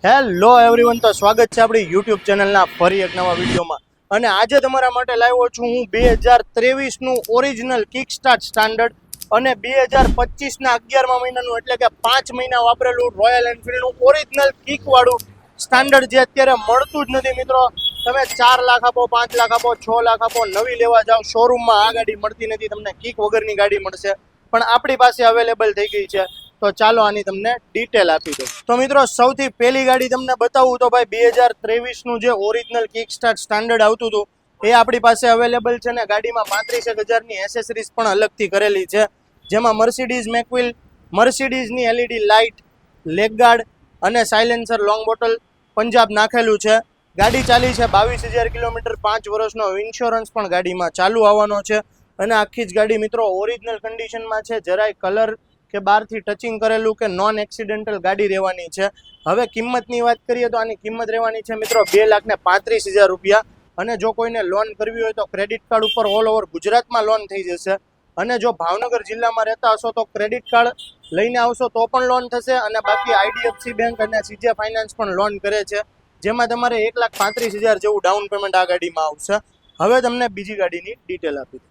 Hello everyone, તો સ્વાગત છે આપણી યુટ્યુબ ચેનલના ફરી એક નવા વિડીયોમાં. અને આજે તમારા માટે લાવ્યો છું હું 2023નું ઓરિજિનલ કિક સ્ટાર્ટ સ્ટાન્ડર્ડ અને 2025ના 11મા મહિનાનું એટલે કે 5 મહિના વાપરેલું રોયલ એનફિલ્ડનું ઓરિજિનલ કિકવાળું સ્ટાન્ડર્ડ જે અત્યારે મળતું જ નથી મિત્રો. તમે 4 લાખ આપો, 5 લાખ આપો, 6 લાખ આપો, નવી લેવા જાઓ, શોરૂમમાં આ ગાડી મળતી નથી, તમને કિક વગરની ગાડી મળશે. પણ આપણી પાસે અવેલેબલ થઈ ગઈ છે, તો ચાલો આની તમને ડિટેલ આપી દઉં. તો મિત્રો સૌથી પહેલી ગાડી તમને બતાવું તો ભાઈ 2023નું જે ઓરિજિનલ કિક સ્ટાર્ટ સ્ટાન્ડર્ડ આવતું હતું એ આપણી પાસે અવેલેબલ છે ને. ગાડીમાં 35,000ની એસેસરીઝ પણ અલગથી કરેલી છે, જેમાં મર્સિડીઝ મેકવિલ, મર્સિડીઝની એલઈડી લાઇટ, લેગ ગાર્ડ અને સાયલેન્સર લોંગ બોટલ પંજાબ નાખેલું છે. ગાડી ચાલી છે 22,000 કિલોમીટર, 5 વર્ષનો ઇન્સ્યોરન્સ પણ ગાડીમાં ચાલુ આવવાનો છે. અને આખી જ ગાડી મિત્રો ઓરિજિનલ કન્ડિશનમાં છે, જરાય કલર કે બહારથી ટચિંગ કરેલું કે નોન એક્સિડેન્ટલ ગાડી રહેવાની છે. હવે કિંમતની વાત કરીએ તો આની કિંમત રહેવાની છે મિત્રો 2,35,000 રૂપિયા. અને જો કોઈને લોન કરવી હોય તો ક્રેડિટ કાર્ડ ઉપર ઓલ ઓવર ગુજરાતમાં લોન થઈ જશે. અને જો ભાવનગર જિલ્લામાં રહેતા હશો તો ક્રેડિટ કાર્ડ લઈને આવશો તો પણ લોન થશે. અને બાકી આઈડીએફસી બેંક અને સીજે ફાઇનાન્સ પણ લોન કરે છે, જેમાં તમારે 1,35,000 જેવું ડાઉન પેમેન્ટ આ ગાડીમાં આવશે. હવે તમને બીજી ગાડીની ડિટેલ આપી દઉં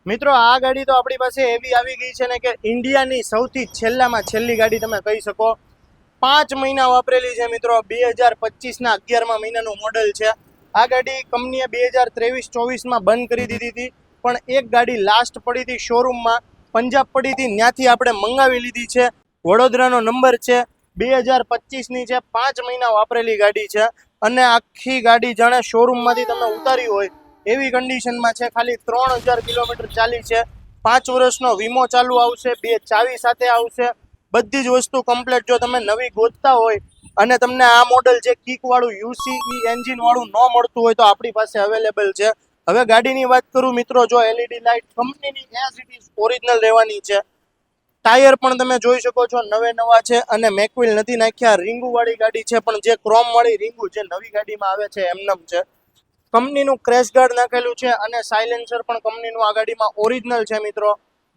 મિત્રો. આ ગાડી તો આપણી પાસે એવી આવી ગઈ છે ને કે ઇન્ડિયાની સૌથી છેલ્લામાં છેલ્લી ગાડી તમે કહી શકો. 5 મહિના વાપરેલી છે મિત્રો. 2025ના 11મા મહિનાનું મોડલ છે. આ ગાડી કંપનીએ 2023-24માં બંધ કરી દીધી હતી, પણ એક ગાડી લાસ્ટ પડી હતી શોરૂમમાં, પંજાબ પડી હતી, ત્યાંથી આપણે મંગાવી લીધી છે. વડોદરાનો નંબર છે, 2025ની છે, 5 મહિના વાપરેલી ગાડી છે. અને આખી ગાડી જાણે શોરૂમમાંથી તમે ઉતારી હોય એવી કન્ડિશનમાં છે. ખાલી 3,000 કિલોમીટર ચાલી છે. 5 વર્ષનો વીમો ચાલુ આવશે, 2 ચાવી સાથે આવશે, બધી જ વસ્તુ કમ્પ્લીટ. જો તમે નવી ગોતતા હોય અને તમને આ મોડલ જે કિક વાળું યુસીઈ એન્જિન વાળું ન મળતું હોય તો આપણી પાસે અવેલેબલ છે. હવે ગાડીની વાત કરું મિત્રો, જો એલઈડી લાઇટ કંપનીની એઝ ઇટ ઇઝ ઓરિજિનલ રહેવાની છે. ટાયર પણ તમે જોઈ શકો છો નવે નવા છે અને મેકવિલ નથી નાખ્યા. રીંગુ વાળી ગાડી છે, પણ જે ક્રોમ વાળી રીંગુ જે નવી ગાડીમાં આવે છે એમનેમ છે. કંપનીનું ક્રેશ ગાર્ડ નાખેલું છે અને સાયલેન્સર પણ કંપનીનું આ ગાડીમાં ઓરિજિનલ છે મિત્રો.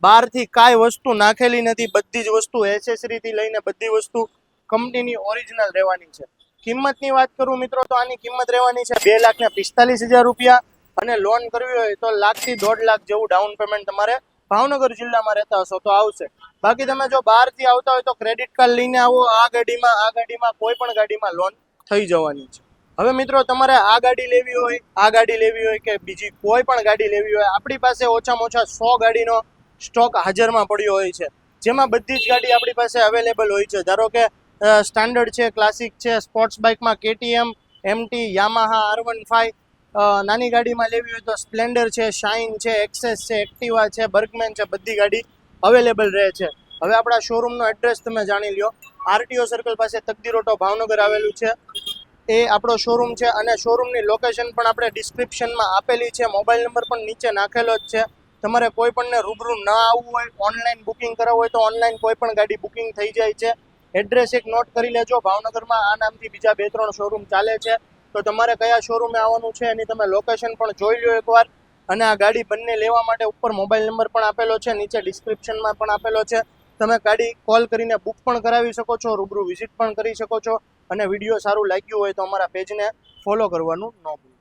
બહારથી કાંઈ વસ્તુ નાખેલી નથી, બધી જ વસ્તુ એસેસરીથી લઈને બધી વસ્તુ કંપનીની ઓરિજિનલ રહેવાની છે. કિંમતની વાત કરું મિત્રો તો આની કિંમત રહેવાની છે 2,45,000 રૂપિયા. અને લોન કરવી હોય તો 1,00,000 થી 1.5 લાખ જેવું ડાઉન પેમેન્ટ તમારે ભાવનગર જિલ્લામાં રહેતા હશો તો આવશે. બાકી તમે જો બહારથી આવતા હોય તો ક્રેડિટ કાર્ડ લઈને આવો. આ ગાડીમાં કોઈ પણ ગાડીમાં લોન થઈ જવાની છે. હવે મિત્રો તમારે આ ગાડી લેવી હોય કે બીજી કોઈ પણ ગાડી લેવી હોય, આપણી પાસે ઓછામાં ઓછા 100 ગાડીનો સ્ટોક હાજરમાં પડ્યો હોય છે, જેમાં બધી જ ગાડી આપણી પાસે અવેલેબલ હોય છે. ધારો કે સ્ટાન્ડર્ડ છે, ક્લાસિક છે, સ્પોર્ટ્સ બાઇકમાં કેટીએમ, એમટી, યામાહા, R15, નાની ગાડીમાં લેવી હોય તો સ્પ્લેન્ડર છે, શાઇન છે, એક્સેસ છે, એક્ટિવા છે, બર્ગમેન છે, બધી ગાડી અવેલેબલ રહે છે. હવે આપણા શોરૂમનો એડ્રેસ તમે જાણી લો. આરટીઓ સર્કલ પાસે તકદીર ઓટો ભાવનગર આવેલું છે, એ આપણો શોરૂમ છે. અને શોરૂમની લોકેશન પણ આપણે ડિસ્ક્રિપ્શનમાં આપેલી છે, મોબાઈલ નંબર પણ નીચે નાખેલો જ છે. તમારે કોઈ પણને રૂબરૂ ના આવવું હોય, ઓનલાઈન બુકિંગ કરાવવું હોય તો ઓનલાઈન કોઈ પણ ગાડી બુકિંગ થઈ જાય છે. એડ્રેસ એક નોટ કરી લેજો. ભાવનગરમાં આ નામથી બીજા 2-3 શોરૂમ ચાલે છે, તો તમારે કયા શોરૂમે આવવાનું છે એની તમે લોકેશન પણ જોઈ લો એકવાર. અને આ ગાડી બંને લેવા માટે ઉપર મોબાઈલ નંબર પણ આપેલો છે, નીચે ડિસ્ક્રિપ્શનમાં પણ આપેલો છે. તમે ગાડી કોલ કરીને બુક પણ કરાવી શકો છો, રૂબરૂ વિઝિટ પણ કરી શકો છો. અને વિડીયો સારું લાગ્યું હોય તો અમારા પેજને ફોલો કરવાનું ન ભૂલતા.